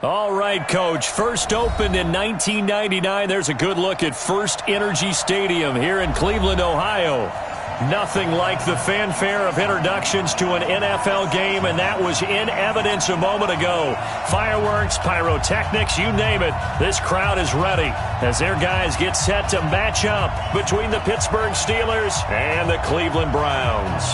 All right, Coach. First opened in 1999. There's a good look at First Energy Stadium here in Cleveland, Ohio. Nothing like the fanfare of introductions to an NFL game, and that was in evidence a moment ago. Fireworks, pyrotechnics, you name it. This crowd is ready as their guys get set to match up between the Pittsburgh Steelers and the Cleveland Browns.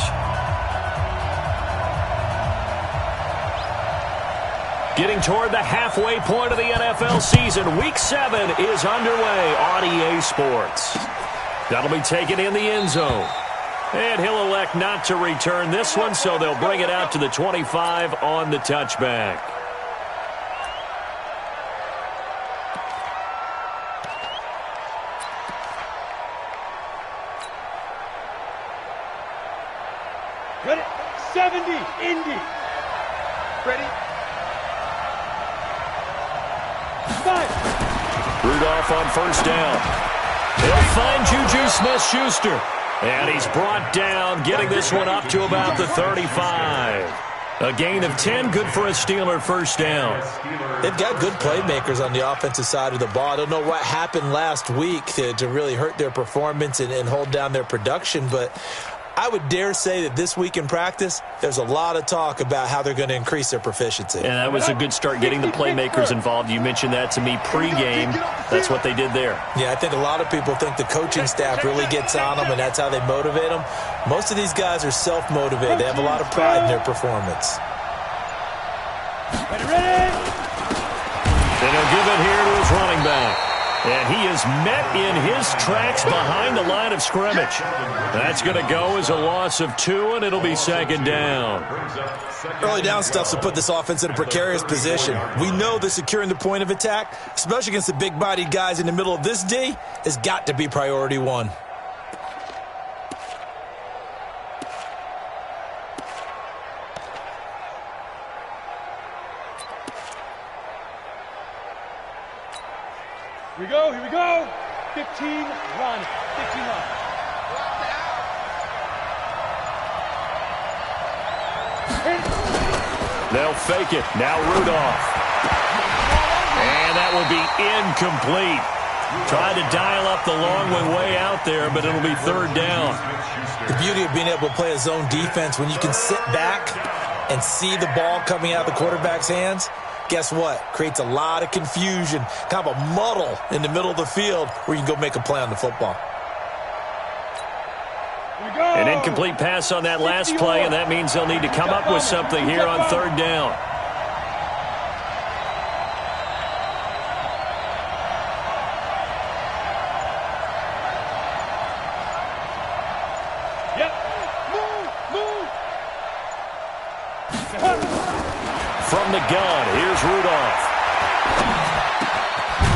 Getting toward the halfway point of the NFL season, Week 7 is underway on EA Sports. That'll be taken in the end zone. And he'll elect not to return this one, so they'll bring it out to the 25 on the touchback. Ready? 70, Indy. Ready? 5. Rudolph on first down. He'll find Juju Smith-Schuster. And he's brought down, getting this one up to about the 35. A gain of 10, good for a Steeler first down. They've got good playmakers on the offensive side of the ball. I don't know what happened last week to really hurt their performance and hold down their production, but I would dare say that this week in practice, there's a lot of talk about how they're going to increase their proficiency. And that was a good start getting the playmakers involved. You mentioned that to me pregame. That's what they did there. Yeah, I think a lot of people think the coaching staff really gets on them, and that's how they motivate them. Most of these guys are self-motivated. They have a lot of pride in their performance. Ready? And he'll give it here to his running back. And he is met in his tracks behind the line of scrimmage. That's going to go as a loss of 2, and it'll be second down. Early down stuff's to put this offense in a precarious position. We know that securing the point of attack, especially against the big-bodied guys in the middle of this D, has got to be priority 1. Here we go. 15, run. 15 run. They'll fake it. Now Rudolph. And that will be incomplete. Tried to dial up the long one way out there, but it'll be third down. The beauty of being able to play a zone defense when you can sit back and see the ball coming out of the quarterback's hands, guess what? Creates a lot of confusion, kind of a muddle in the middle of the field where you can go make a play on the football. An incomplete pass on that last play, and that means they'll need to come up with something here on third down. From the gun, here's Rudolph.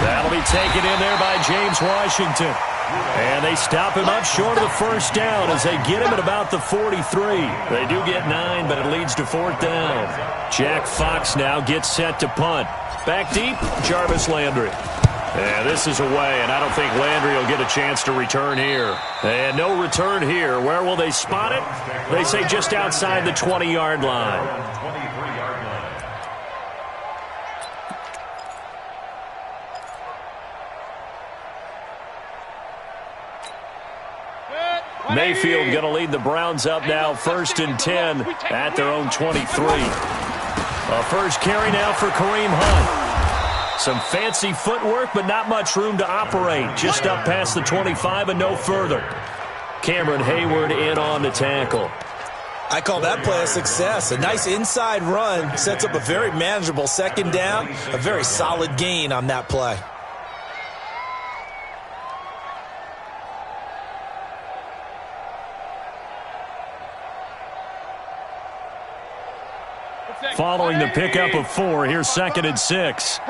That'll be taken in there by James Washington. And they stop him up short of the first down as they get him at about the 43. They do get 9, but it leads to fourth down. Jack Fox now gets set to punt. Back deep, Jarvis Landry. And this is away, and I don't think Landry will get a chance to return here. And no return here. Where will they spot it? They say just outside the 20-yard line. Mayfield going to lead the Browns up now, 1st and 10 at their own 23. A first carry now for Kareem Hunt. Some fancy footwork, but not much room to operate. Just up past the 25 and no further. Cameron Hayward in on the tackle. I call that play a success. A nice inside run sets up a very manageable second down. A very solid gain on that play. Following the pickup of 4, here's 2nd and 6.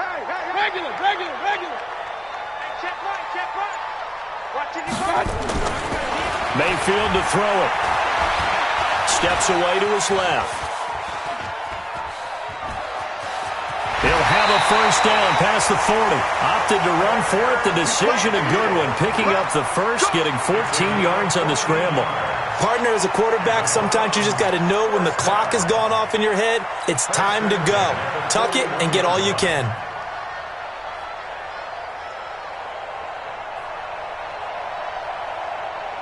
Regular. Check right. Watch it. Mayfield to throw it. Steps away to his left. He'll have a first down past the 40. Opted to run for it. The decision a good one. Picking up the first, getting 14 yards on the scramble. Partner, as a quarterback, sometimes you just got to know when the clock has gone off in your head, it's time to go. Tuck it and get all you can.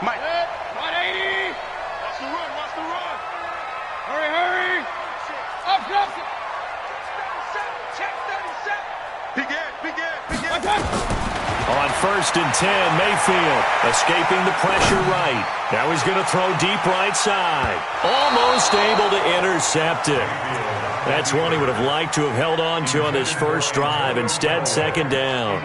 Mike. 180. Watch the run. Watch the run. Hurry, hurry. Up. Check 37. Begin. On first and 10, Mayfield escaping the pressure right. Now he's going to throw deep right side. Almost able to intercept it. That's one he would have liked to have held on to on this first drive. Instead, second down.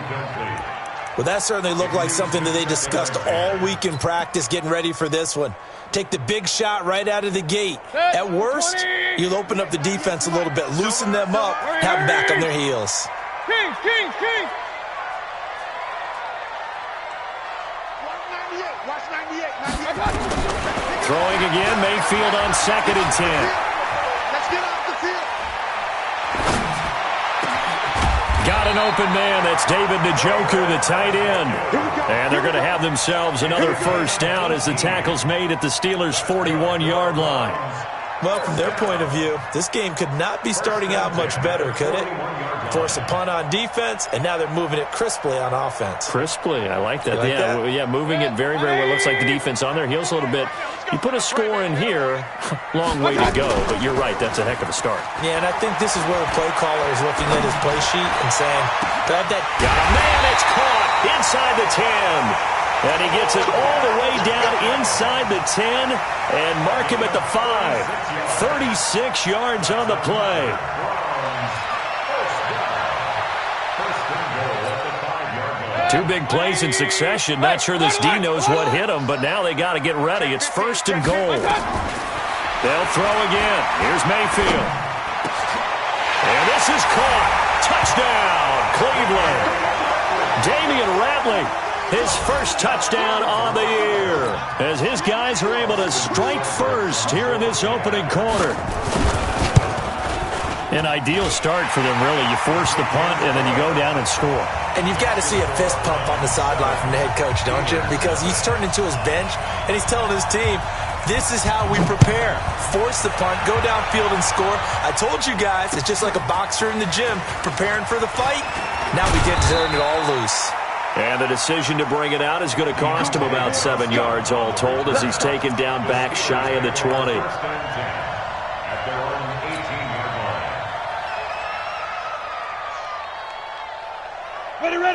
Well, that certainly looked like something that they discussed all week in practice getting ready for this one. Take the big shot right out of the gate. At worst, you'll open up the defense a little bit, loosen them up, have them back on their heels. King. Throwing again, Mayfield on second and 10. Let's get off the field. Got an open man. That's David Njoku, the tight end. And they're going to have themselves another first down as the tackle's made at the Steelers' 41-yard line. Well, from their point of view, this game could not be starting out much better, could it? Force a punt on defense, and now they're moving it crisply on offense. Crisply, I like that. Like that? Yeah, moving it very, very well. Looks like the defense on their heels a little bit. You put a score in here, long way to go, but you're right, that's a heck of a start. Yeah, and I think this is where the play caller is looking at his play sheet and saying, grab that. Got a man, it's caught inside the 10. And he gets it all the way down inside the 10 and mark him at the 5. 36 yards on the play. Two big plays in succession. Not sure this D knows what hit him, but now they got to get ready. It's first and goal. They'll throw again. Here's Mayfield. And this is caught. Touchdown, Cleveland. Damian Ratley, his first touchdown on the year, as his guys are able to strike first here in this opening quarter. An ideal start for them, really. You force the punt, and then you go down and score. And you've got to see a fist pump on the sideline from the head coach, don't you? Because he's turned into his bench, and he's telling his team, this is how we prepare. Force the punt, go downfield and score. I told you guys, it's just like a boxer in the gym preparing for the fight. Now we get to turn it all loose. And the decision to bring it out is going to cost him about 7 yards all told as he's taken down back shy of the 20.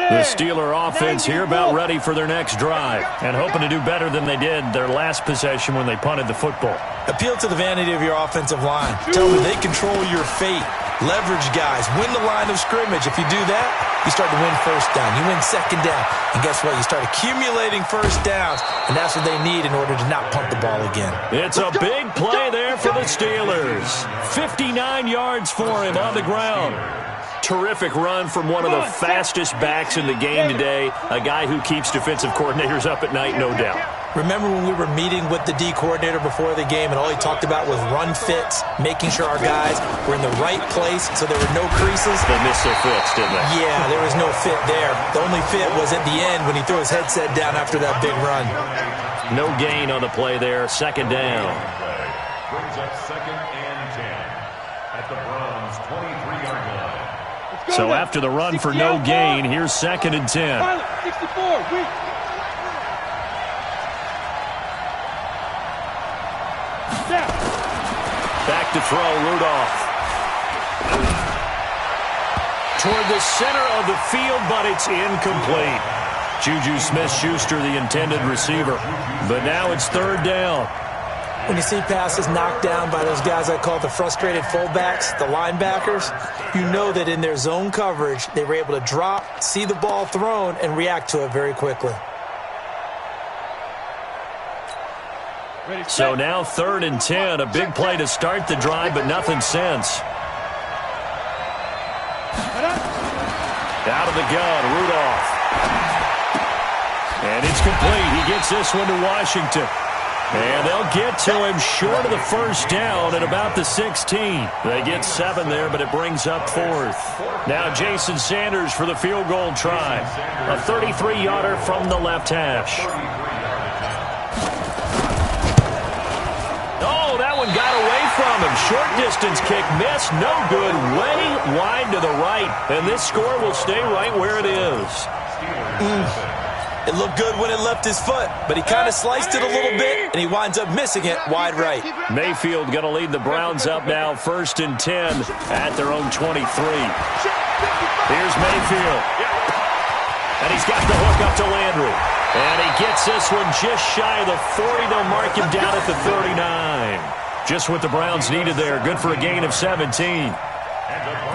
The Steeler offense here about ready for their next drive and hoping to do better than they did their last possession when they punted the football. Appeal to the vanity of your offensive line. Tell them they control your fate. Leverage guys. Win the line of scrimmage. If you do that, you start to win first down. You win second down. And guess what? You start accumulating first downs, and that's what they need in order to not punt the ball again. It's a big play there for the Steelers. 59 yards for him on the ground. Terrific run from one of the fastest backs in the game today, a guy who keeps defensive coordinators up at night, no doubt. Remember when we were meeting with the D coordinator before the game and all he talked about was run fits, making sure our guys were in the right place so there were no creases? They missed their fits, didn't they? Yeah, there was no fit there. The only fit was at the end when he threw his headset down after that big run. No gain on the play there, second down. Brings up second and 10 at the Browns' 23-yard line. So after the run for no gain, here's second and 10. 64, Back to throw, Rudolph. Toward the center of the field, but it's incomplete. Juju Smith-Schuster, the intended receiver. But now it's third down. When you see passes knocked down by those guys I call the frustrated fullbacks, the linebackers, you know that in their zone coverage, they were able to drop, see the ball thrown, and react to it very quickly. So now third and 10, a big play to start the drive, but nothing since. Out of the gun, Rudolph. And it's complete. He gets this one to Washington. And they'll get to him short of the first down at about the 16. They get 7 there, but it brings up 4th. Now Jason Sanders for the field goal try. A 33-yarder from the left hash. Oh, that one got away from him. Short distance kick missed. No good. Way wide to the right. And this score will stay right where it is. It looked good when it left his foot, but he kind of sliced it a little bit, and he winds up missing it wide right. Mayfield going to lead the Browns up now 1st and 10 at their own 23. Here's Mayfield. And he's got the hook up to Landry. And he gets this one just shy of the 40. They'll mark him down at the 39. Just what the Browns needed there. Good for a gain of 17.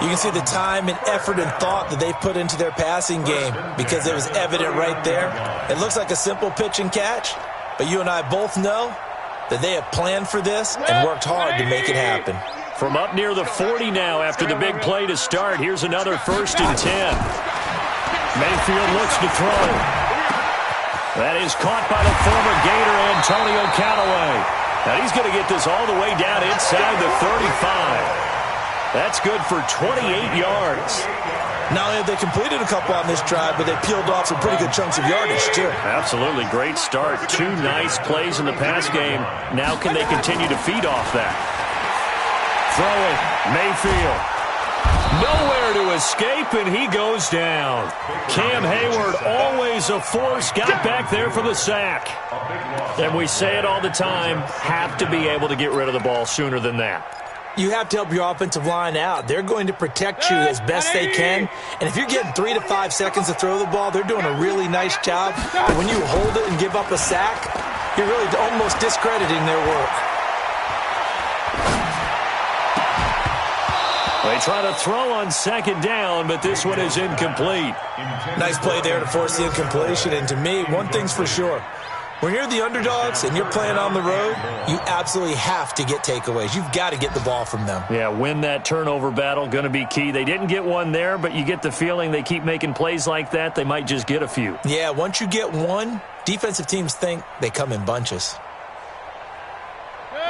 You can see the time and effort and thought that they put into their passing game because it was evident right there. It looks like a simple pitch and catch, but you and I both know that they have planned for this and worked hard to make it happen. From up near the 40 now after the big play to start, here's another 1st and 10. Mayfield looks to throw. That is caught by the former Gator, Antonio Callaway. Now he's going to get this all the way down inside the 35. That's good for 28 yards. Not only have they completed a couple on this drive, but they peeled off some pretty good chunks of yardage, too. Absolutely. Great start. 2 nice plays in the pass game. Now can they continue to feed off that? Throwing. Mayfield. Nowhere to escape, and he goes down. Cam Hayward, always a force, got back there for the sack. And we say it all the time, have to be able to get rid of the ball sooner than that. You have to help your offensive line out. They're going to protect you as best they can. And if you're getting 3 to 5 seconds to throw the ball, they're doing a really nice job. But when you hold it and give up a sack, you're really almost discrediting their work. They try to throw on 2nd down, but this one is incomplete. Nice play there to force the incompletion. And to me, one thing's for sure. When you're the underdogs and you're playing on the road, you absolutely have to get takeaways. You've got to get the ball from them. Yeah, win that turnover battle, going to be key. They didn't get one there, but you get the feeling they keep making plays like that, they might just get a few. Yeah, once you get one, defensive teams think they come in bunches.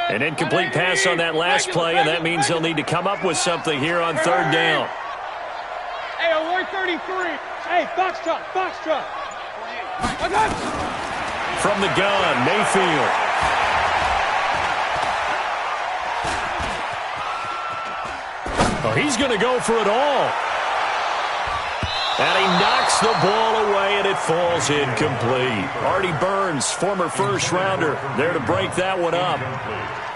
An incomplete pass on that last play, and that means they'll need to come up with something here on 3rd down. Hey, 133. Hey, box truck. I got you. From the gun, Mayfield. Oh, he's going to go for it all. And he knocks the ball away, and it falls incomplete. Artie Burns, former first-rounder, there to break that one up.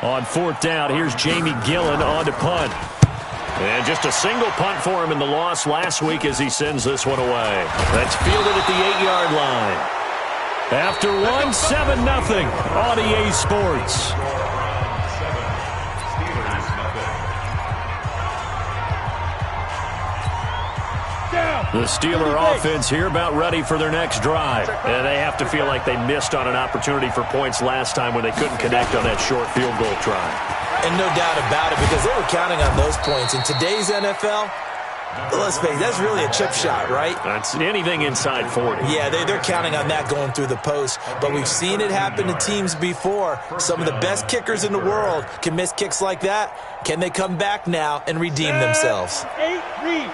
On 4th down, here's Jamie Gillen on to punt. And just a single punt for him in the loss last week as he sends this one away. That's fielded at the 8-yard line. After 1, 7-0 on EA Sports. The Steeler offense here about ready for their next drive. And they have to feel like they missed on an opportunity for points last time when they couldn't connect on that short field goal try. And no doubt about it, because they were counting on those points. In today's NFL, let's face it, that's really a chip shot, right? That's anything inside 40. Yeah, they're counting on that going through the post. But we've seen it happen to teams before. Some of the best kickers in the world can miss kicks like that. Can they come back now and redeem themselves? 8, read.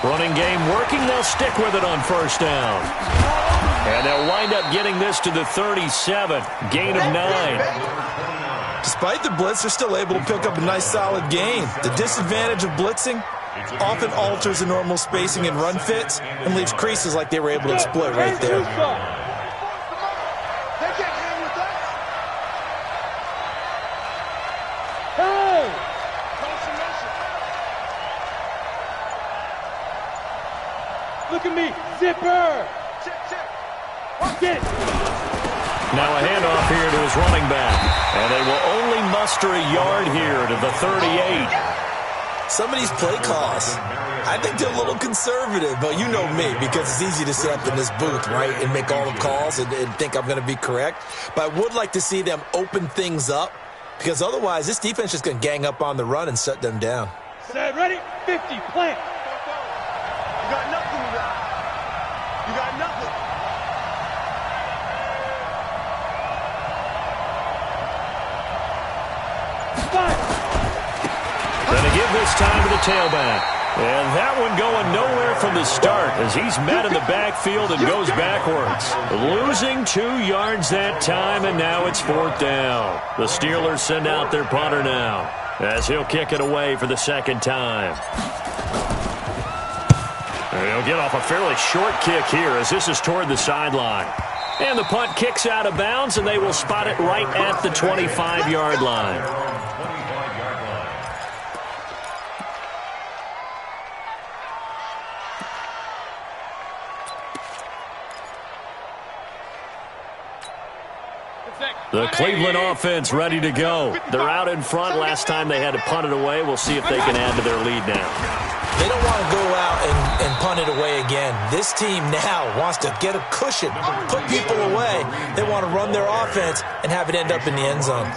Running game working. They'll stick with it on 1st down. And they'll wind up getting this to the 37. Gain of 9. Despite the blitz, they're still able to pick up a nice solid gain. The disadvantage of blitzing often alters the normal spacing and run fits and leaves creases like they were able to exploit right there. Look at me, zipper. Get. Now a handoff here to his running back. And they will only muster a yard here to the 38. Some of these play calls, I think they're a little conservative, but you know me, because it's easy to sit up in this booth, right, and make all the calls and think I'm going to be correct. But I would like to see them open things up, because otherwise this defense is going to gang up on the run and shut them down. Set, ready, 50, plant. You got nothing to tailback. And that one going nowhere from the start as he's met in the backfield and goes backwards. Losing 2 yards that time, and now it's 4th down. The Steelers send out their punter now as he'll kick it away for the 2nd time. And he'll get off a fairly short kick here as this is toward the sideline. And the punt kicks out of bounds, and they will spot it right at the 25-yard line. The Cleveland offense ready to go. They're out in front. Last time they had to punt it away. We'll see if they can add to their lead now. They don't want to go out and punt it away again. This team now wants to get a cushion, put people away. They want to run their offense and have it end up in the end zone.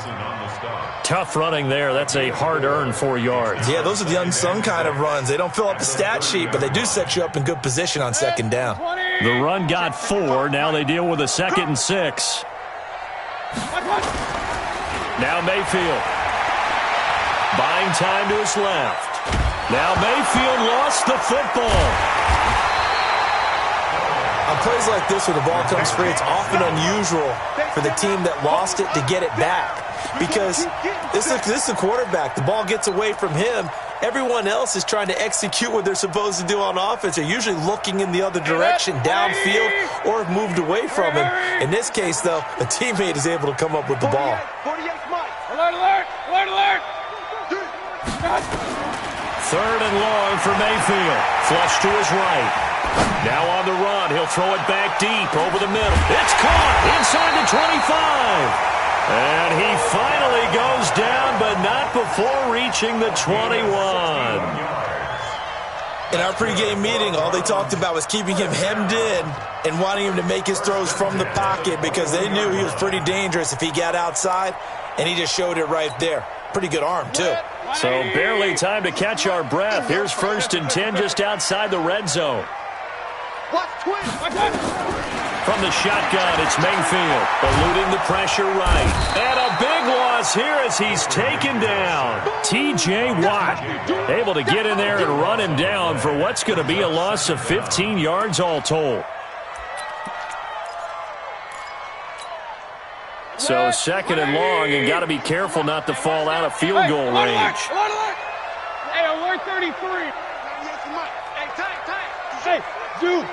Tough running there. That's a hard-earned 4 yards. Yeah, those are the unsung kind of runs. They don't fill up the stat sheet, but they do set you up in good position on 2nd down. The run got 4. Now they deal with a 2nd and 6. Now Mayfield. Buying time to his left. Now Mayfield lost the football. On plays like this where the ball comes free, it's often unusual for the team that lost it to get it back. Because this is the quarterback. The ball gets away from him. Everyone else is trying to execute what they're supposed to do on offense. They're usually looking in the other direction, downfield, or have moved away from him. In this case, though, a teammate is able to come up with the ball. Alert, alert, alert, alert. 3rd and long for Mayfield. Flush to his right. Now on the run. He'll throw it back deep over the middle. It's caught inside the 25. And he finally goes down, but not before reaching the 21. In our pregame meeting, all they talked about was keeping him hemmed in and wanting him to make his throws from the pocket because they knew he was pretty dangerous if he got outside, and he just showed it right there. Pretty good arm, too. So barely time to catch our breath. Here's 1st and 10 just outside the red zone. From the shotgun, it's Mayfield, eluding the pressure right. And a big loss here as he's taken down. T.J. Watt able to get in there and run him down for what's going to be a loss of 15 yards all told. So 2nd and long, and got to be careful not to fall out of field goal range. Hey, alert 33. Hey, dude.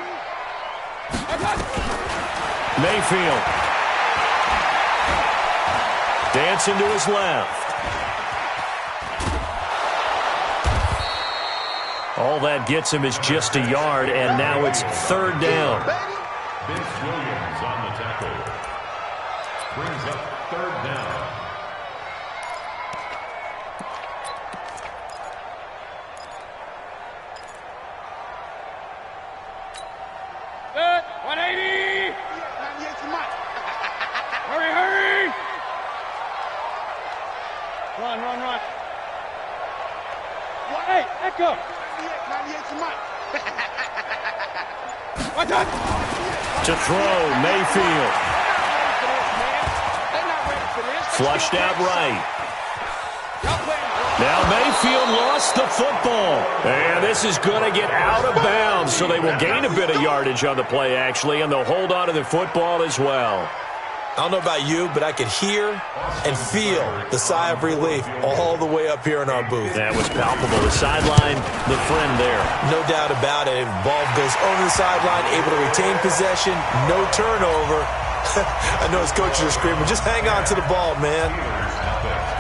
Mayfield. Dancing to his left. All that gets him is just a yard, and now it's 3rd down. Vince Williams on the tackle. Brings up 3rd down. Set, 180. Hurry, hurry. Run, run, run. Hey, echo. To throw, Mayfield. Flushed out right. Now Mayfield lost the football. And this is going to get out of bounds, so they will gain a bit of yardage on the play, actually, and they'll hold on to the football as well. I don't know about you, but I could hear and feel the sigh of relief all the way up here in our booth. That was palpable. The sideline, the friend there. No doubt about it. Ball goes over the sideline, able to retain possession, no turnover. I know his coaches are screaming, just hang on to the ball, man.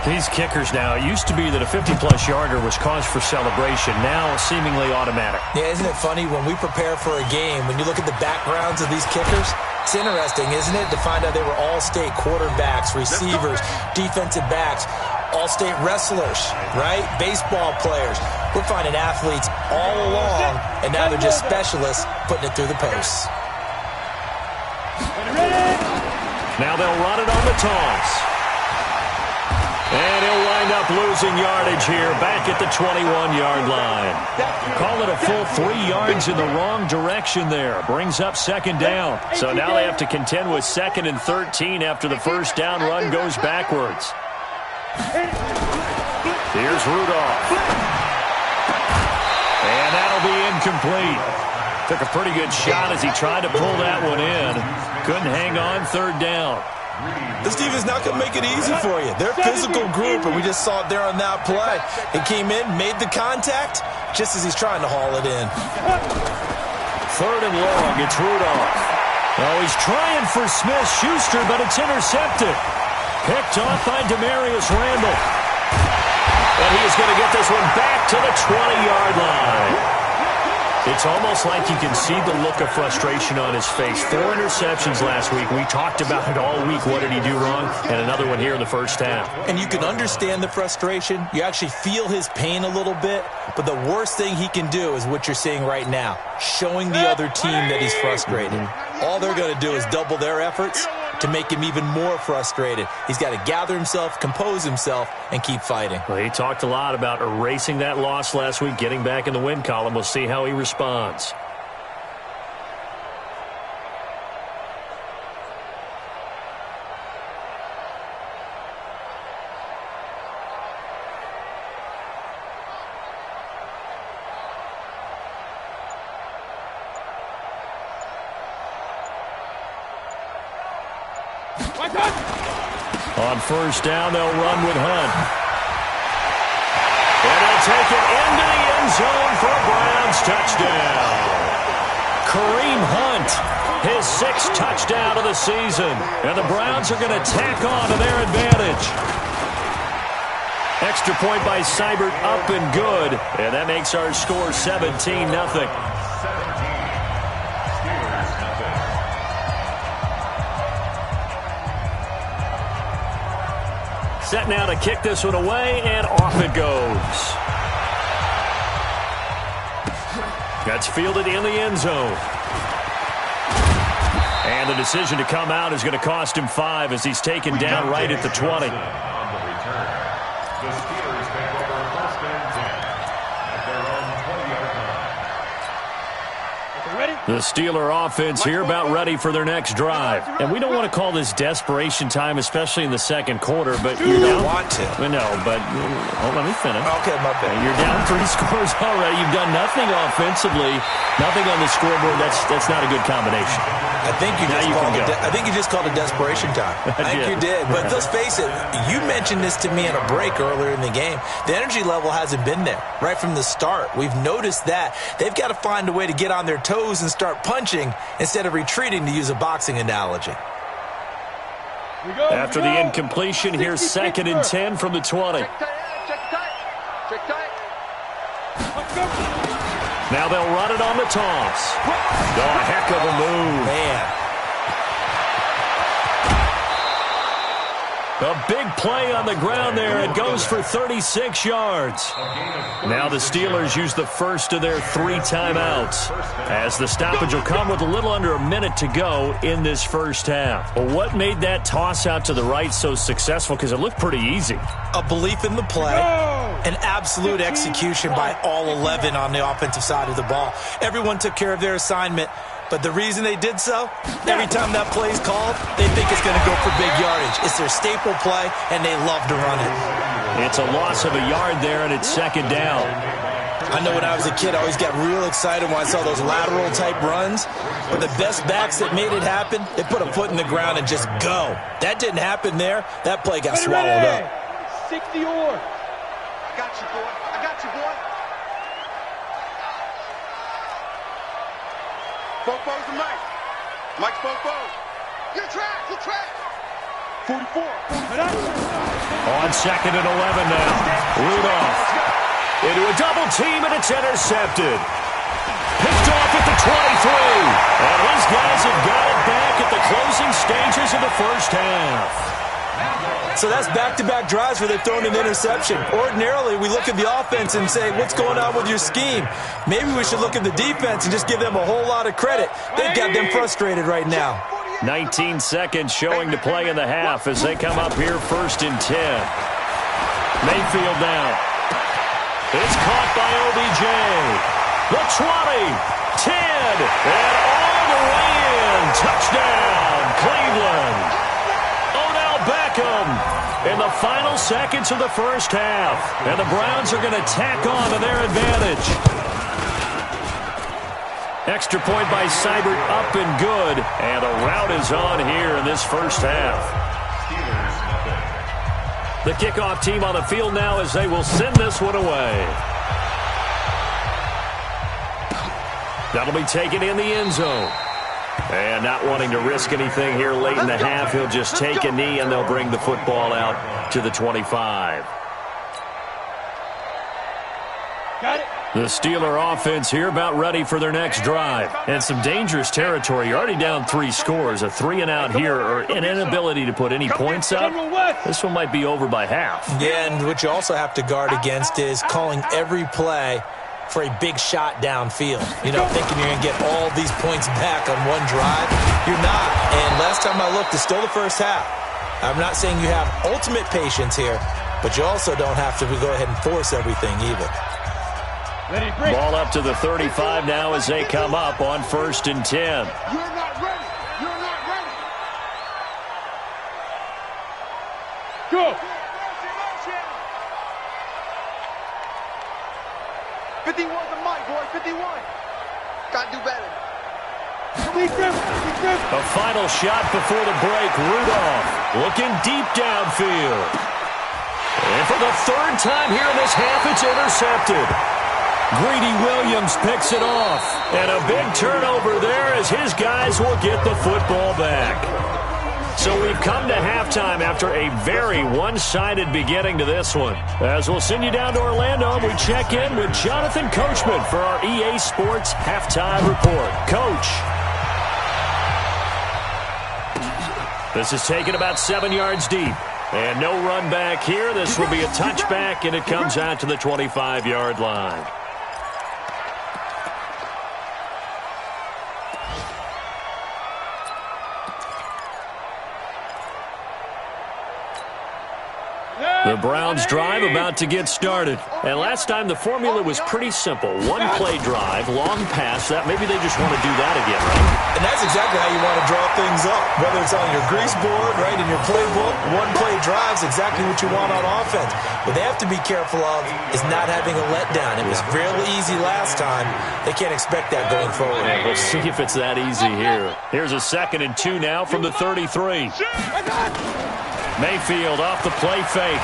These kickers now, it used to be that a 50-plus yarder was cause for celebration. Now seemingly automatic. Yeah, isn't it funny when we prepare for a game, when you look at the backgrounds of these kickers, it's interesting, isn't it, to find out they were all-state quarterbacks, receivers, defensive backs, all-state wrestlers, right? Baseball players. We're finding athletes all along, and now they're just specialists putting it through the posts. Now they'll run it on the toss. And he'll wind up losing yardage here back at the 21-yard line. Call it a full 3 yards in the wrong direction there. Brings up 2nd down. So now they have to contend with 2nd and 13 after the first down run goes backwards. Here's Rudolph. And that'll be incomplete. Took a pretty good shot as he tried to pull that one in. Couldn't hang on, third down. This defense is not going to make it easy for you. They're a physical group, and we just saw it there on that play. It came in, made the contact, just as he's trying to haul it in. Third and long, it's Rudolph. Oh, he's trying for Smith-Schuster, but it's intercepted. Picked off by Demarius Randall. And he's going to get this one back to the 20-yard line. It's almost like you can see the look of frustration on his face. 4 interceptions last week. We talked about it all week. What did he do wrong? And another one here in the first half. And you can understand the frustration. You actually feel his pain a little bit. But the worst thing he can do is what you're seeing right now, showing the other team that he's frustrated. All they're going to do is double their efforts to make him even more frustrated. He's got to gather himself, compose himself, and keep fighting. Well, he talked a lot about erasing that loss last week, getting back in the win column. We'll see how he responds. On first down, they'll run with Hunt. And they'll take it into the end zone for a Browns touchdown. Kareem Hunt, his 6th touchdown of the season. And the Browns are going to tack on to their advantage. Extra point by Seibert, up and good. And that makes our score 17-0. Set now to kick this one away, and off it goes. That's fielded in the end zone. And the decision to come out is going to cost him 5 as he's taken down right at the 20. On the return, the Steelers take over 1st and 10 at their own 20-yard line. The Steeler offense here about ready for their next drive. And we don't want to call this desperation time, especially in the second quarter, but You you're don't down. want to. No, but let me finish. Okay, my bad. You're down 3 scores already. You've done nothing offensively, nothing on the scoreboard. That's not a good combination. I think you just called it desperation time. I think you did. But let's face it, you mentioned this to me in a break earlier in the game. The energy level hasn't been there right from the start. We've noticed that. They've got to find a way to get on their toes and start punching instead of retreating, to use a boxing analogy. After the incompletion, here's 2nd and 10 from the 20. Check tight. Now they'll run it on the toss. Oh, a heck of a move. Man. A big play on the ground there. It goes for 36 yards. Now the Steelers use the first of their 3 timeouts, as the stoppage will come with a little under a minute to go in this first half. Well, what made that toss out to the right so successful? Because it looked pretty easy. A belief in the play, an absolute execution by all 11 on the offensive side of the ball. Everyone took care of their assignment. But the reason they did so, every time that play is called, they think it's going to go for big yardage. It's their staple play, and they love to run it. It's a loss of a yard there, and it's 2nd down. I know when I was a kid, I always got real excited when I saw those lateral-type runs. But the best backs that made it happen, they put a foot in the ground and just go. That didn't happen there. That play got swallowed up. 60 or. I got you, boy. Fofo's the Mike. Mike's Fofo. Your track. 44. On 2nd and 11 now. Rudolph into a double team, and it's intercepted. Picked off at the 23. And these guys have got it back at the closing stages of the first half. So that's back-to-back drives where they've thrown an interception. Ordinarily, we look at the offense and say, what's going on with your scheme? Maybe we should look at the defense and just give them a whole lot of credit. They've got them frustrated right now. 19 seconds showing to play in the half as they come up here 1st and 10. Mayfield now. It's caught by OBJ. The 20, 10, and all the way in. Touchdown, Cleveland. Beckham in the final seconds of the first half. And the Browns are going to tack on to their advantage. Extra point by Seibert, up and good. And a rout is on here in this first half. The kickoff team on the field now as they will send this one away. That'll be taken in the end zone. And not wanting to risk anything here late in the half, he'll just take a knee and they'll bring the football out to the 25. Got it. The Steeler offense here about ready for their next drive. And some dangerous territory. You're already down 3 scores. A 3-and-out here or an inability to put any points up. This one might be over by half. Yeah, and what you also have to guard against is calling every play for a big shot downfield. You know, thinking you're going to get all these points back on one drive. You're not. And last time I looked, it's still the first half. I'm not saying you have ultimate patience here, but you also don't have to go ahead and force everything either. Ball up to the 35 now as they come up on 1st and 10. You're not ready. You're not ready. Go. 51 the mic, boy. 51. Gotta do better. A final shot before the break. Rudolph looking deep downfield. And for the 3rd time here in this half, it's intercepted. Greedy Williams picks it off. And a big turnover there as his guys will get the football back. So we've come to halftime after a very one-sided beginning to this one. As we'll send you down to Orlando, we check in with Jonathan Coachman for our EA Sports Halftime Report. Coach. This is taken about 7 yards deep. And no run back here. This will be a touchback, and it comes out to the 25-yard line. The Browns drive about to get started. And last time the formula was pretty simple. One play drive, long pass. That maybe they just want to do that again, right? And that's exactly how you want to draw things up. Whether it's on your grease board, right, in your playbook, one play drive's exactly what you want on offense. What they have to be careful of is not having a letdown. It was real easy last time. They can't expect that going forward. We'll see if it's that easy here. Here's a 2nd and 2 now from the 33. Mayfield off the play fake.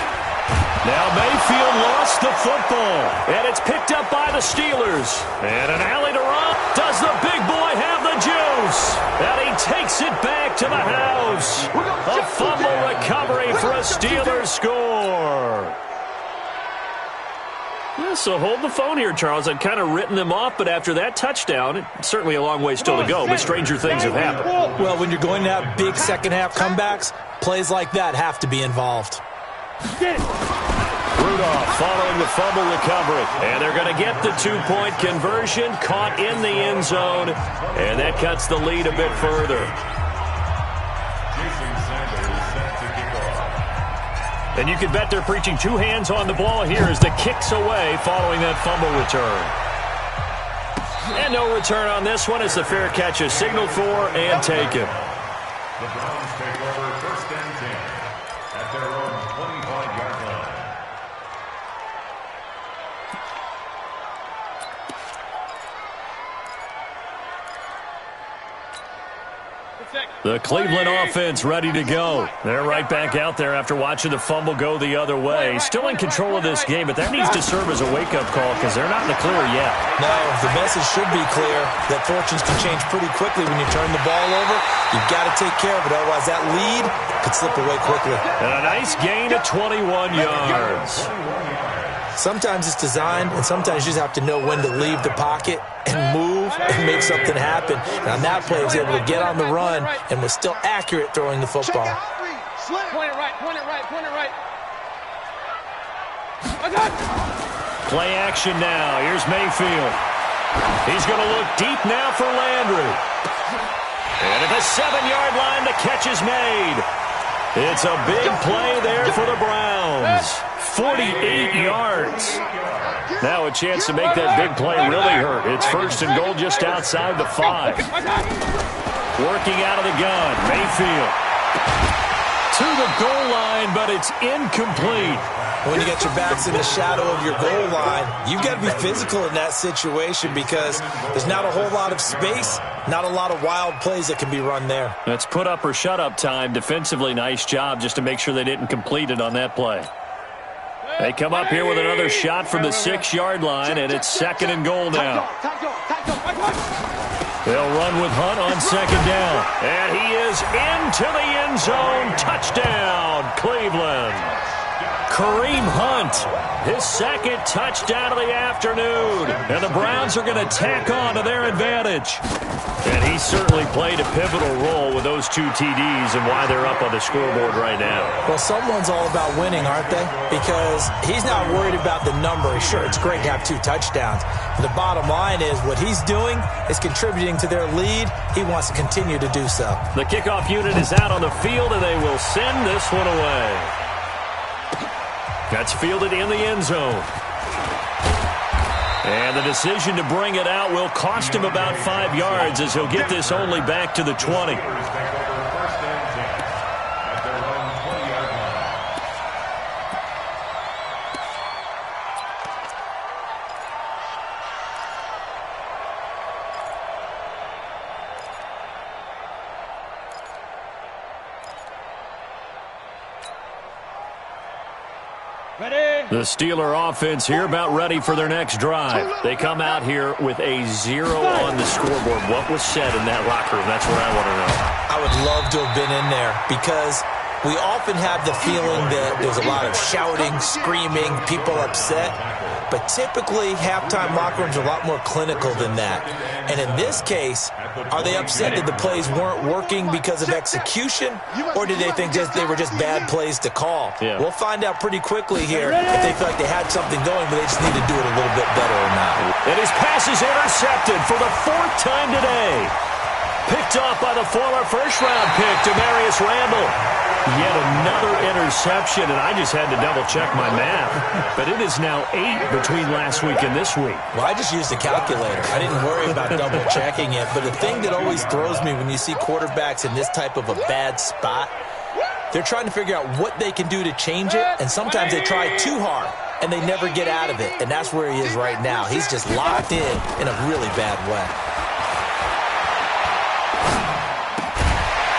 Now Mayfield lost the football, and it's picked up by the Steelers. And an alley to run. Does the big boy have the juice? And he takes it back to the house. A fumble recovery for a Steelers score. Yeah, so hold the phone here, Charles. I've kind of written them off, but after that touchdown, it's certainly a long way still to go, but stranger things have happened. Well, when you're going to have big second-half comebacks, plays like that have to be involved. Rudolph following the fumble recovery. And they're going to get the 2-point conversion, caught in the end zone, and that cuts the lead a bit further. And you can bet they're preaching 2 hands on the ball here as the kick's away following that fumble return. And no return on this one as the fair catch is signaled for and taken. The Browns take over 1st and 10 at their own 25-yard line. The Cleveland offense ready to go. They're right back out there after watching the fumble go the other way. Still in control of this game, but that needs to serve as a wake-up call because they're not in the clear yet. No, the message should be clear that fortunes can change pretty quickly when you turn the ball over. You've got to take care of it, otherwise that lead could slip away quickly. And a nice gain of 21 yards. Sometimes it's designed, and sometimes you just have to know when to leave the pocket and move and make something happen. And on that play, he was able to get on the run and was still accurate throwing the football. Point it right, point it right, point it right. Play action now. Here's Mayfield. He's going to look deep now for Landry. And at the 7-yard line, the catch is made. It's a big play there for the Browns. 48 yards. Now a chance to make that big play really hurt. It's 1st and goal just outside the 5. Working out of the gun. Mayfield to the goal line, but it's incomplete. When you get your backs in the shadow of your goal line, you've got to be physical in that situation because there's not a whole lot of space, not a lot of wild plays that can be run there. That's put up or shut up time. Defensively, nice job just to make sure they didn't complete it on that play. They come up here with another shot from the 6-yard line, and it's 2nd and goal now. They'll run with Hunt on 2nd down. And he is into the end zone. Touchdown, Cleveland. Kareem Hunt, his 2nd touchdown of the afternoon. And the Browns are going to tack on to their advantage. And he certainly played a pivotal role with those 2 TDs and why they're up on the scoreboard right now. Well, someone's all about winning, aren't they? Because he's not worried about the number. Sure, it's great to have 2 touchdowns. But the bottom line is what he's doing is contributing to their lead. He wants to continue to do so. The kickoff unit is out on the field, and they will send this one away. That's fielded in the end zone. And the decision to bring it out will cost him about 5 yards as he'll get this only back to the 20. The Steeler offense here about ready for their next drive. They come out here with a 0 on the scoreboard. What was said in that locker room? That's what I want to know. I would love to have been in there because we often have the feeling that there's a lot of shouting, screaming, people upset. But typically, halftime locker rooms are a lot more clinical than that. And in this case, are they upset that the plays weren't working because of execution? Or did they think they were just bad plays to call? Yeah. We'll find out pretty quickly here if they feel like they had something going, but they just need to do it a little bit better or not. And his pass is intercepted for the 4th time today. Picked off by the former first-round pick, Demarius Randall. Yet another interception, and I just had to double-check my math. But it is now 8 between last week and this week. Well, I just used a calculator. I didn't worry about double-checking it. But the thing that always throws me when you see quarterbacks in this type of a bad spot, they're trying to figure out what they can do to change it, and sometimes they try too hard, and they never get out of it. And that's where he is right now. He's just locked in a really bad way.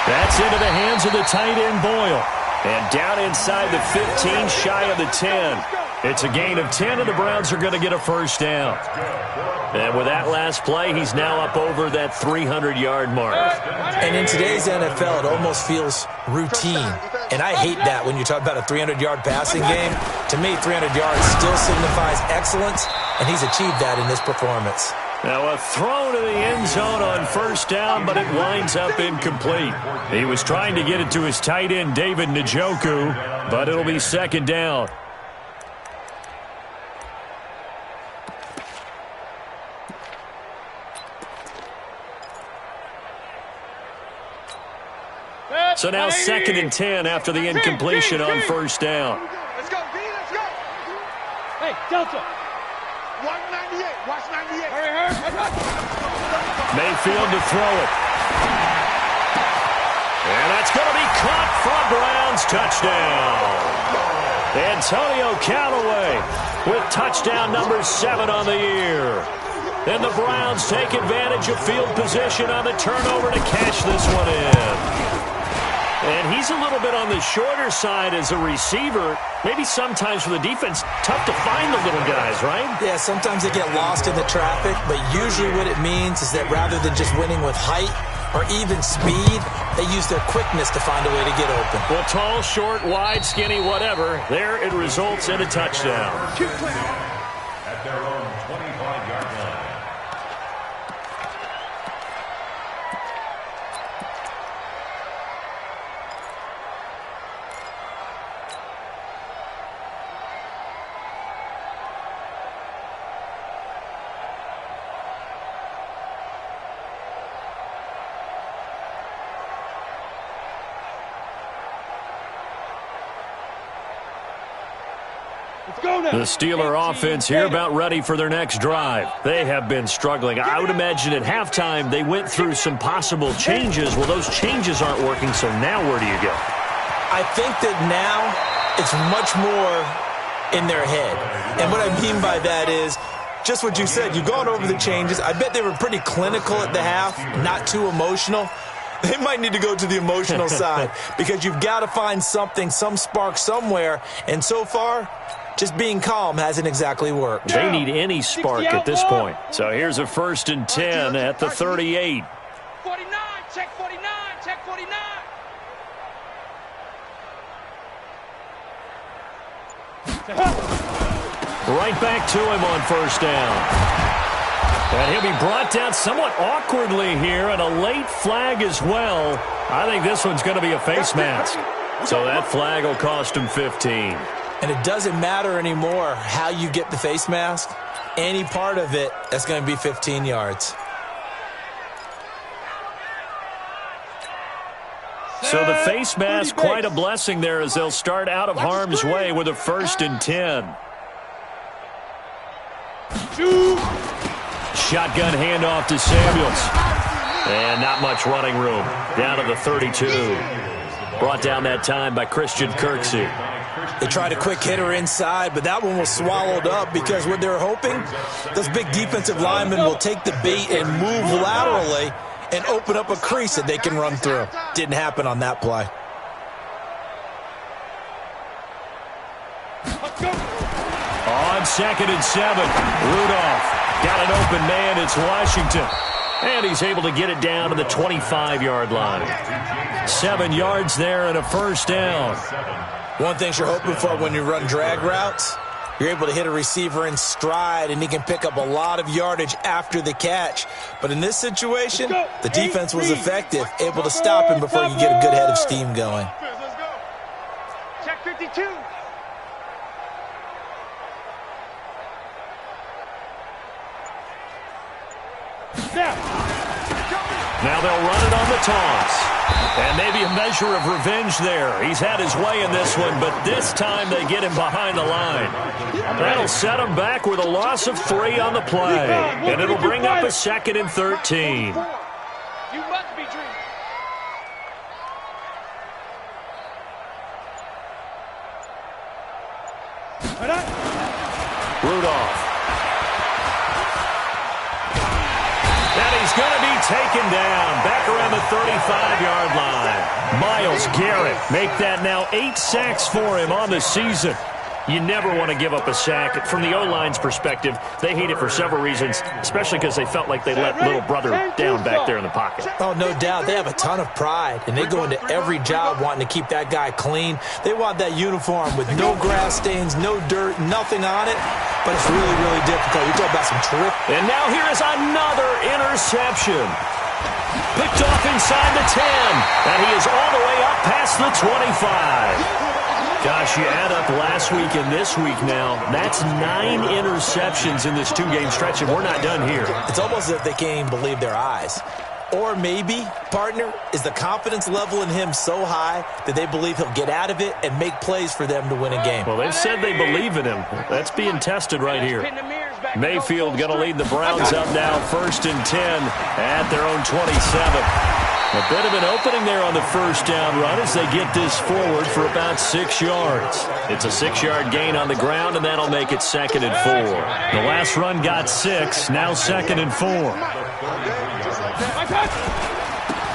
That's into the hands of the tight end, Boyle. And down inside the 15, shy of the 10. It's a gain of 10, and the Browns are going to get a first down. And with that last play, he's now up over that 300-yard mark. And in today's NFL, it almost feels routine. And I hate that when you talk about a 300-yard passing game. To me, 300 yards still signifies excellence, and he's achieved that in this performance. Now a throw to the end zone on first down, but it winds up incomplete. He was trying to get it to his tight end, David Njoku, but it'll be 2nd down. So now 2nd and 10 after the incompletion on first down. Let's go, B, let's go. Hey, Delta. Watch 98, watch 98. Hurry. Mayfield to throw it. And that's going to be caught for a Browns touchdown. Antonio Callaway with touchdown number 7 on the year. Then the Browns take advantage of field position on the turnover to cash this one in. And he's a little bit on the shorter side as a receiver. Maybe sometimes for the defense, tough to find the little guys, right? Yeah, sometimes they get lost in the traffic, but usually what it means is that rather than just winning with height or even speed, they use their quickness to find a way to get open. Well, tall, short, wide, skinny, whatever. There it results in a touchdown. At their own 25-yard line. The Steeler offense here about ready for their next drive. They have been struggling. I would imagine at halftime they went through some possible changes. Well, those changes aren't working, so now where do you go? I think that now it's much more in their head. And what I mean by that is just what you said. You've gone over the changes. I bet they were pretty clinical at the half, not too emotional. They might need to go to the emotional side because you've got to find something, some spark somewhere. And so far, just being calm hasn't exactly worked. They need any spark at this point. So here's a 1st and 10 at the 38. 49, check 49, check 49. Right back to him on 1st down. And he'll be brought down somewhat awkwardly here, and a late flag as well. I think this one's going to be a face mask. So that flag will cost him 15. And it doesn't matter anymore how you get the face mask. Any part of it, that's going to be 15 yards. So the face mask, quite a blessing there as they'll start out of harm's way with a 1st and 10. Shotgun handoff to Samuels. And not much running room. Down to the 32. Brought down that time by Christian Kirksey. They tried a quick hitter inside, but that one was swallowed up because what they're hoping, those big defensive linemen will take the bait and move laterally and open up a crease that they can run through. Didn't happen on that play. On 2nd and 7, Rudolph got an open man. It's Washington. And he's able to get it down to the 25-yard line. 7 yards there and a 1st down. One thing you're hoping for when you run drag routes, you're able to hit a receiver in stride, and he can pick up a lot of yardage after the catch. But in this situation, the defense was effective, able to stop him before you get a good head of steam going. Let's go. Check 52. Now they'll run it on the toss. And maybe a measure of revenge there. He's had his way in this one, but this time they get him behind the line. That'll set him back with a loss of 3 on the play. And it'll bring up a 2nd and 13. You must be dreaming. Rudolph. And he's going to be taken down back around the 35-yard line. Myles Garrett make that now 8 sacks for him on the season. You never want to give up a sack. From the O-line's perspective, they hate it for several reasons, especially because they felt like they let little brother down back there in the pocket. Oh, no doubt. They have a ton of pride, and they go into every job wanting to keep that guy clean. They want that uniform with no grass stains, no dirt, nothing on it, but it's really, really difficult. You're talking about some terrific. And now here is another interception. Picked off inside the 10, and he is all the way up past the 25. Gosh, you add up last week and this week now, that's 9 interceptions in this 2-game stretch, and we're not done here. It's almost as if they can't even believe their eyes. Or maybe, partner, is the confidence level in him so high that they believe he'll get out of it and make plays for them to win a game. Well, they've said they believe in him. That's being tested right here. Mayfield going to lead the Browns up now, 1st and 10 at their own 27. A bit of an opening there on the 1st down run as they get this forward for about 6 yards. It's a 6-yard gain on the ground, and that'll make it 2nd and 4. The last run got 6, now 2nd and 4.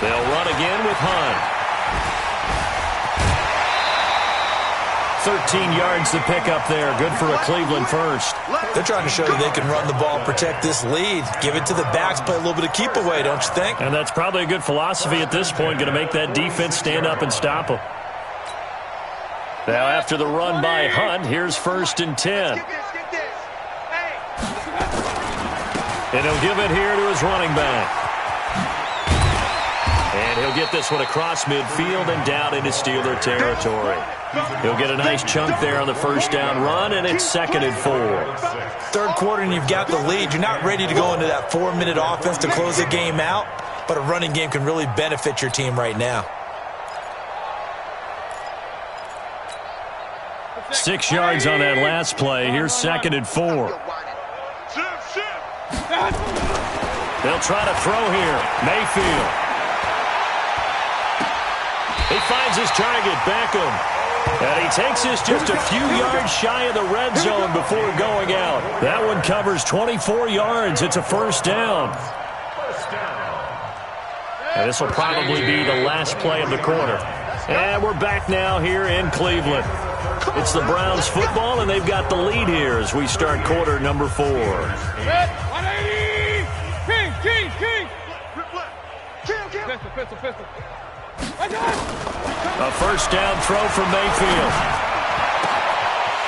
They'll run again with Hunt. 13 yards to pick up there. Good for a Cleveland first. They're trying to show you they can run the ball, protect this lead. Give it to the backs, play a little bit of keep away, don't you think? And that's probably a good philosophy at this point, going to make that defense stand up and stop them. Now after the run by Hunt, here's 1st and 10. And he'll give it here to his running back. And he'll get this one across midfield and down into Steeler territory. He'll get a nice chunk there on the 1st down run, and it's 2nd and 4. 3rd quarter, and you've got the lead. You're not ready to go into that 4-minute offense to close the game out, but a running game can really benefit your team right now. 6 yards on that last play. Here's 2nd and 4. They'll try to throw here. Mayfield. He finds his target, Beckham. And he takes this just a few yards shy of the red zone before going out. That one covers 24 yards. It's a first down. And this will probably be the last play of the quarter. And we're back now here in Cleveland. It's the Browns football, and they've got the lead here as we start quarter number 4. 180! King! Pistol. A first down throw from Mayfield.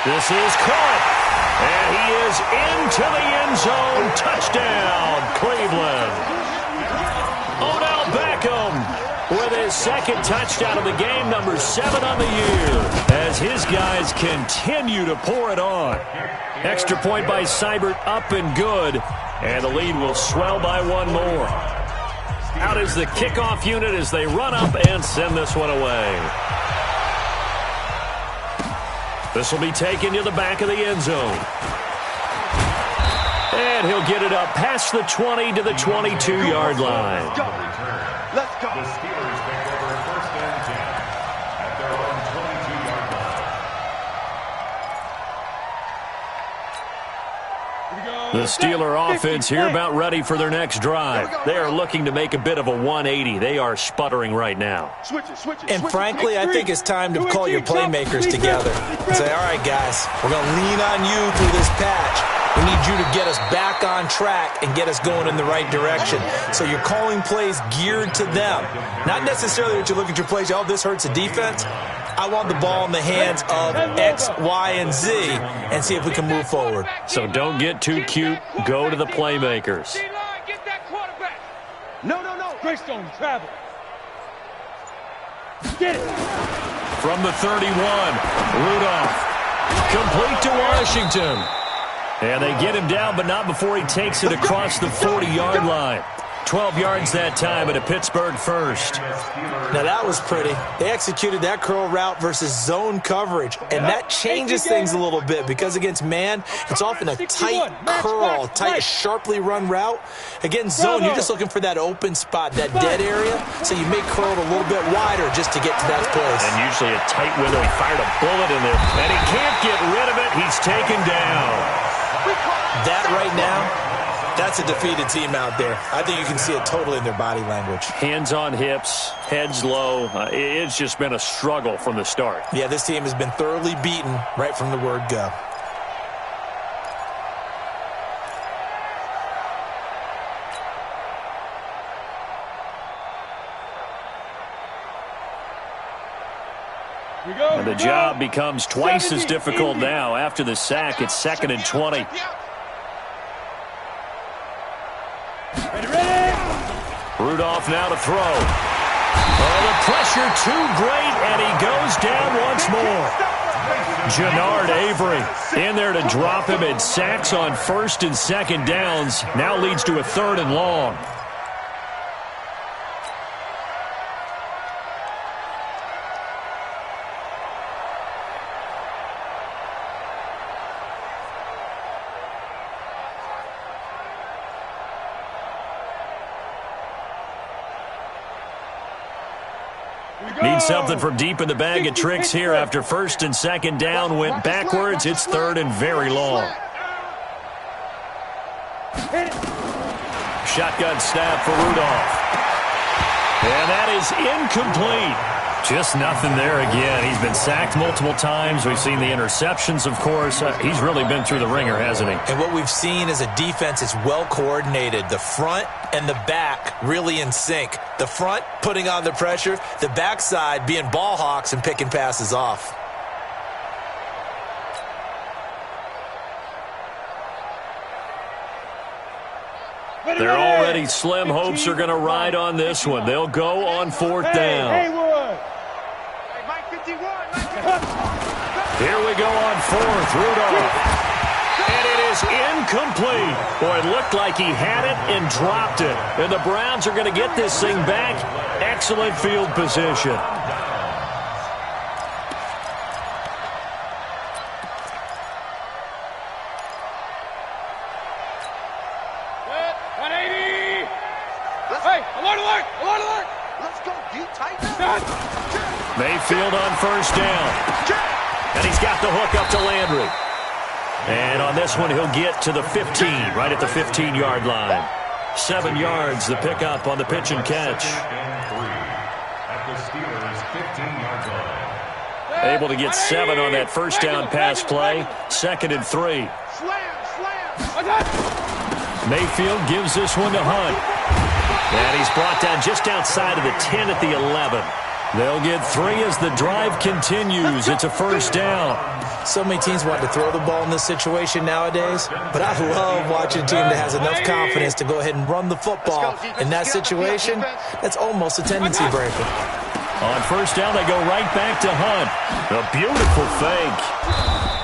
This is caught. And he is into the end zone. Touchdown, Cleveland. Odell Beckham with his second touchdown of the game, number 7 on the year, as his guys continue to pour it on. Extra point by Seibert, up and good, and the lead will swell by one more. Out is the kickoff unit as they run up and send this one away. This will be taken to the back of the end zone. And he'll get it up past the 20 to the 22-yard line. Let's go. The Steelers take over first and 10 at their own 22-yard line. The Steeler offense here about ready for their next drive. They are looking to make a bit of a 180. They are sputtering right now. Switch it. And frankly, I think it's time to call your playmakers together and say, all right, guys, we're going to lean on you through this patch. We need you to get us back on track and get us going in the right direction. So you're calling plays geared to them. Not necessarily that you look at your plays, oh, this hurts the defense. I want the ball in the hands of X, Y, and Z and see if we can move forward. So don't get too cute. Go to the playmakers. Get that quarterback. No. Greystone, travel. Get it. From the 31, Rudolph. Complete to Washington. And they get him down, but not before he takes it across the 40-yard line. 12 yards that time at a Pittsburgh first. Now that was pretty. They executed that curl route versus zone coverage, and that changes things a little bit because against man, it's often a tight curl, tight, sharply run route. Against zone, you're just looking for that open spot, that dead area, so you may curl it a little bit wider just to get to that place. And usually a tight window. He fired a bullet in there, and he can't get rid of it. He's taken down. That right now, that's a defeated team out there. I think you can see it totally in their body language. Hands on hips, heads low. It's just been a struggle from the start. Yeah, this team has been thoroughly beaten right from the word go. And the job becomes twice as difficult now. After the sack, it's 2nd and 20. Rudolph now to throw. Oh, the pressure too great, and he goes down once more. Jannard Avery in there to drop him, and sacks on 1st and 2nd downs. Now leads to a 3rd and long. Need something from deep in the bag of tricks here after 1st and 2nd down. Went backwards. It's 3rd and very long. Shotgun snap for Rudolph. And that is incomplete. Just nothing there again. He's been sacked multiple times. We've seen the interceptions, of course. He's really been through the ringer, hasn't he? And what we've seen is a defense that's well coordinated. The front and the back really in sync. The front putting on the pressure. The backside being ball hawks and picking passes off. They're already slim hopes are going to ride on this one. They'll go on 4th down. Here we go on 4th. Rudolph. And it is incomplete. Boy, it looked like he had it and dropped it. And the Browns are going to get this thing back. Excellent field position. Hey, alert! Let's go. Do you tighten? Mayfield on first down. And he's got the hook up to Landry. And on this one, he'll get to the 15, right at the 15-yard line. 7 yards, the pickup on the pitch and catch. At the Steelers' 15-yard line. Able to get 7 on that first down pass play. 2nd and 3. Mayfield gives this one to Hunt. And he's brought down just outside of the 10 at the 11. They'll get 3 as the drive continues. It's a first down. So many teams want to throw the ball in this situation nowadays, but I love watching a team that has enough confidence to go ahead and run the football. In that situation, that's almost a tendency breaker. On first down, they go right back to Hunt. A beautiful fake.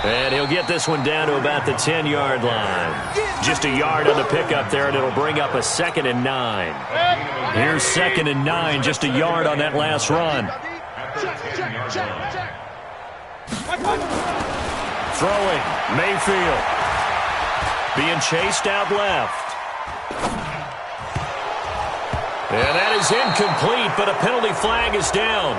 And he'll get this one down to about the 10-yard line. Just a yard on the pickup there, and it'll bring up a 2nd and 9. Here's 2nd and 9, just a yard on that last run. Throwing, Mayfield. Being chased out left. And that is incomplete, but a penalty flag is down.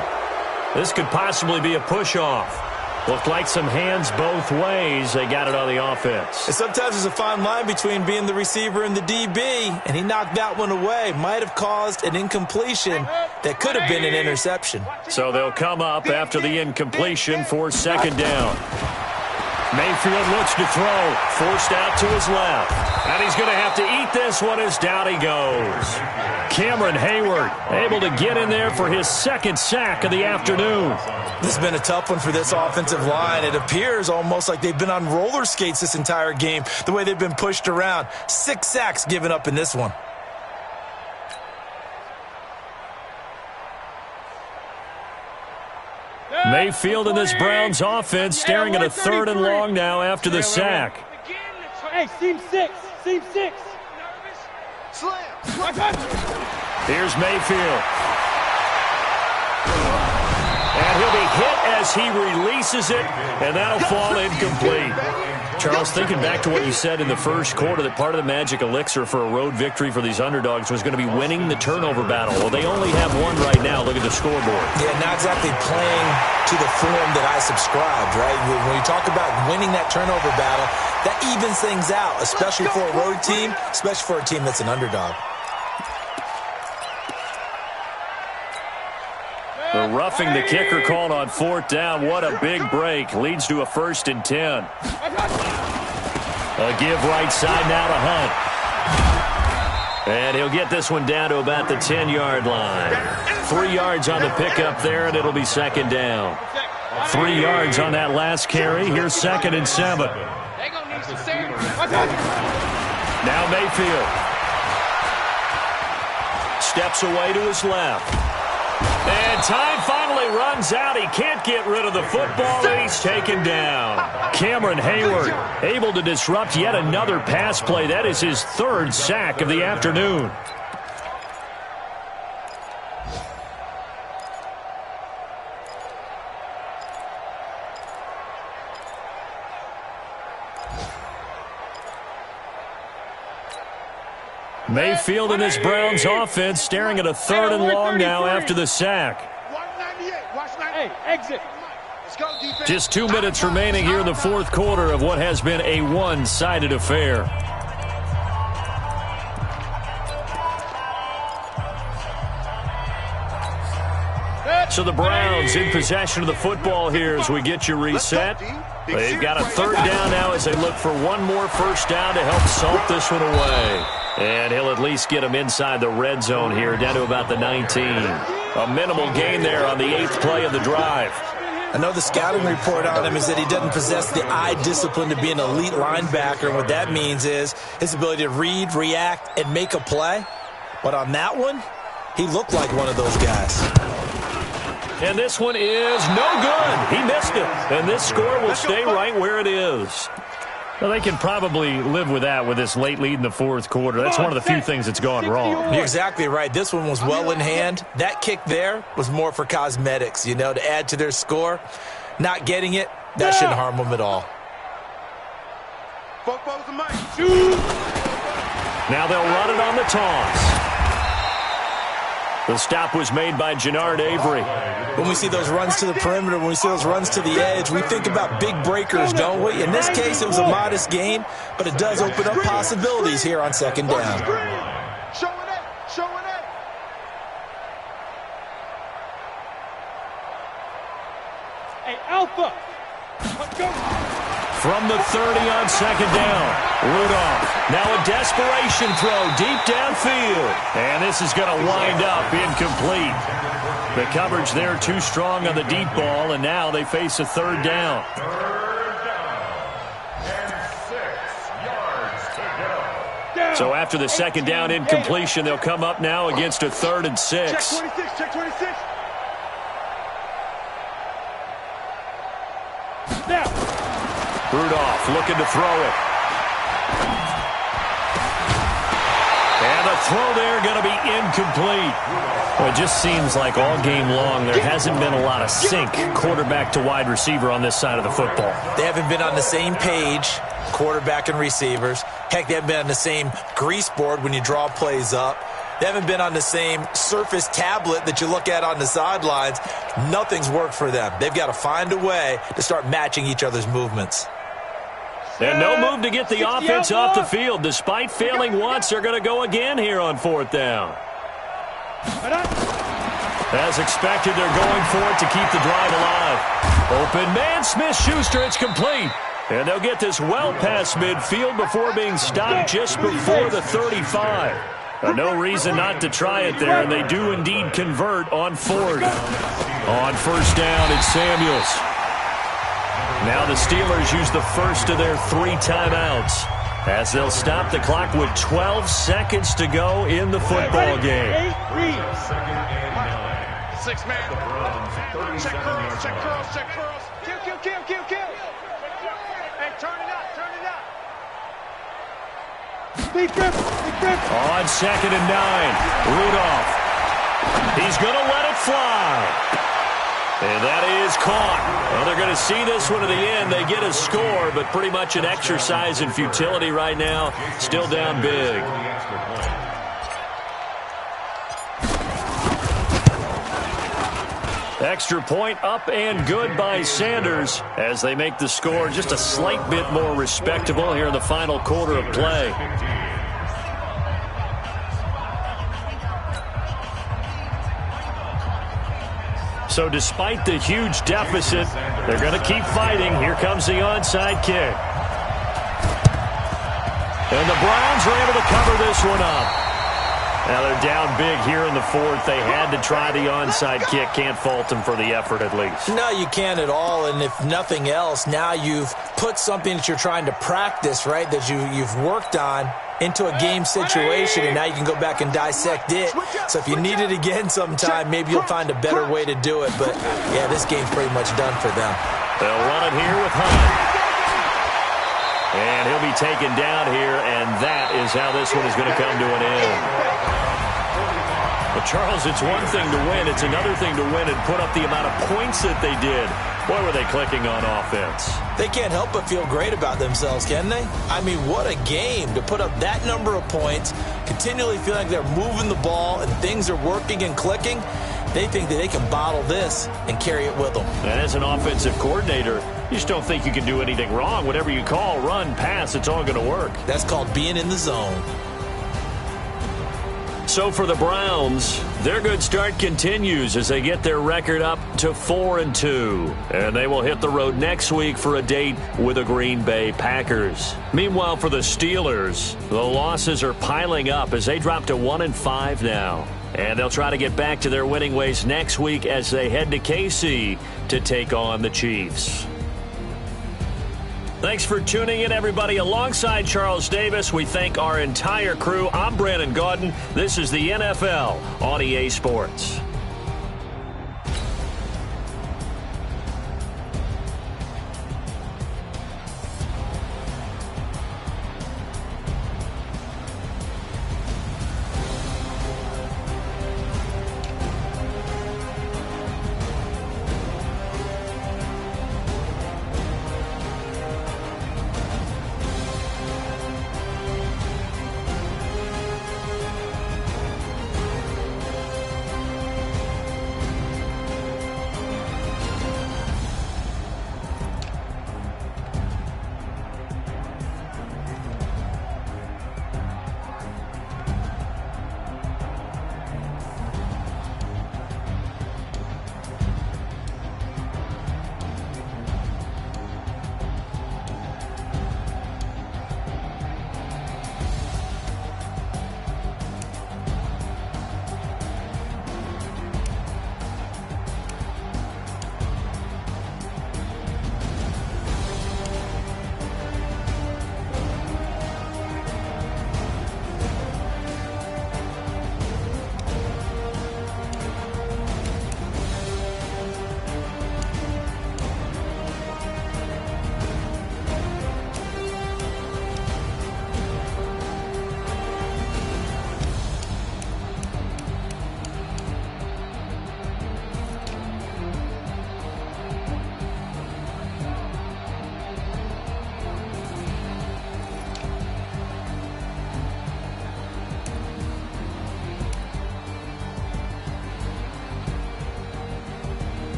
This could possibly be a push-off. Looked like some hands both ways. They got it on the offense. And sometimes there's a fine line between being the receiver and the DB, and he knocked that one away. Might have caused an incompletion that could have been an interception. So they'll come up after the incompletion for 2nd down. Mayfield looks to throw. Forced out to his left. And he's going to have to eat this one as down he goes. Cameron Hayward able to get in there for his 2nd sack of the afternoon. This has been a tough one for this offensive line. It appears almost like they've been on roller skates this entire game, the way they've been pushed around. 6 sacks given up in this one. Mayfield in this Browns offense staring at a 3rd and long now after the sack. Hey, seam 6. Seam 6. Here's Mayfield. And he'll be hit as he releases it, and that'll fall incomplete. Charles, thinking back to what you said in the first quarter, that part of the magic elixir for a road victory for these underdogs was going to be winning the turnover battle. Well, they only have one right now. Look at the scoreboard. Yeah, not exactly playing to the form that I subscribed, right? When you talk about winning that turnover battle, that evens things out, especially for a road team, especially for a team that's an underdog. The roughing the kicker called on 4th down. What a big break. Leads to a 1st and 10. A give right side now to Hunt. And he'll get this one down to about the 10-yard line. 3 yards on the pickup there, and it'll be 2nd down. 3 yards on that last carry. Here's 2nd and 7. Now Mayfield. Steps away to his left. And time finally runs out. He can't get rid of the football, and he's taken down. Cameron Hayward able to disrupt yet another pass play. That is his 3rd sack of the afternoon. Mayfield in this Browns offense staring at a 3rd and long now after the sack. Hey, exit. Just 2 minutes remaining here in the 4th quarter of what has been a one-sided affair. So the Browns in possession of the football here as we get you reset. They've got a 3rd down now as they look for one more first down to help salt this one away. And he'll at least get them inside the red zone here, down to about the 19. A minimal gain there on the 8th play of the drive. I know the scouting report on him is that he doesn't possess the eye discipline to be an elite linebacker. And what that means is his ability to read, react, and make a play. But on that one, he looked like one of those guys. And this one is no good. He missed it. And this score will stay right where it is. Well, they can probably live with that with this late lead in the 4th quarter. That's one of the few things that's gone wrong. You're exactly right. This one was well in hand. That kick there was more for cosmetics, you know, to add to their score. Not getting it, that shouldn't harm them at all. Now they'll run it on the toss. The stop was made by Jannard Avery. When we see those runs to the perimeter, when we see those runs to the edge, we think about big breakers, don't we? In this case, it was a modest gain, but it does open up possibilities here on second down. Showing it, showing it. Hey, Alpha. Let's go. From the 30 on second down, Rudolph. Now a desperation throw deep downfield. And this is going to wind up incomplete. The coverage there too strong on the deep ball, and now they face a third down. So after the second down incompletion, they'll come up now against a 3rd and 6. Check 26, check 26. Now. Rudolph looking to throw it. And the throw there going to be incomplete. Well, it just seems like all game long there hasn't been a lot of sync quarterback to wide receiver on this side of the football. They haven't been on the same page, quarterback and receivers. Heck, they haven't been on the same grease board when you draw plays up. They haven't been on the same Surface tablet that you look at on the sidelines. Nothing's worked for them. They've got to find a way to start matching each other's movements. And no move to get the offense off the field. Despite failing once, they're going to go again here on 4th down. As expected, they're going for it to keep the drive alive. Open man, Smith-Schuster, it's complete. And they'll get this well past midfield before being stopped just before the 35. No reason not to try it there, and they do indeed convert on 4th. On 1st down, it's Samuels. Now the Steelers use the first of their 3 timeouts as they'll stop the clock with 12 seconds to go in the football game. 6 man. Check curls, check curls, check curls. Kill. Hey, turn it up, turn it up. Big grip. On 2nd and 9, Rudolph. He's going to let it fly. And that is caught. Well, they're going to see this one to the end. They get a score, but pretty much an exercise in futility right now. Still down big. Extra point up and good by Sanders as they make the score just a slight bit more respectable here in the final quarter of play. So despite the huge deficit, they're going to keep fighting. Here comes the onside kick. And the Browns are able to cover this one up. Now they're down big here in the 4th. They had to try the onside kick. Can't fault them for the effort at least. No, you can't at all. And if nothing else, now you've put something that you're trying to practice, right, that you've worked on into a game situation, and now you can go back and dissect it. So if you need it again sometime, maybe you'll find a better way to do it. But, yeah, this game's pretty much done for them. They'll run it here with Hunt. And he'll be taken down here, and that is how this one is going to come to an end. Well, Charles, it's one thing to win. It's another thing to win and put up the amount of points that they did. Boy, were they clicking on offense. They can't help but feel great about themselves, can they? I mean, what a game to put up that number of points, continually feel like they're moving the ball and things are working and clicking. They think that they can bottle this and carry it with them. And as an offensive coordinator, you just don't think you can do anything wrong. Whatever you call, run, pass, it's all going to work. That's called being in the zone. So for the Browns, their good start continues as they get their record up to 4-2. And they will hit the road next week for a date with the Green Bay Packers. Meanwhile, for the Steelers, the losses are piling up as they drop to 1-5 now. And they'll try to get back to their winning ways next week as they head to KC to take on the Chiefs. Thanks for tuning in, everybody. Alongside Charles Davis, we thank our entire crew. I'm Brandon Gaudin. This is the NFL on EA Sports.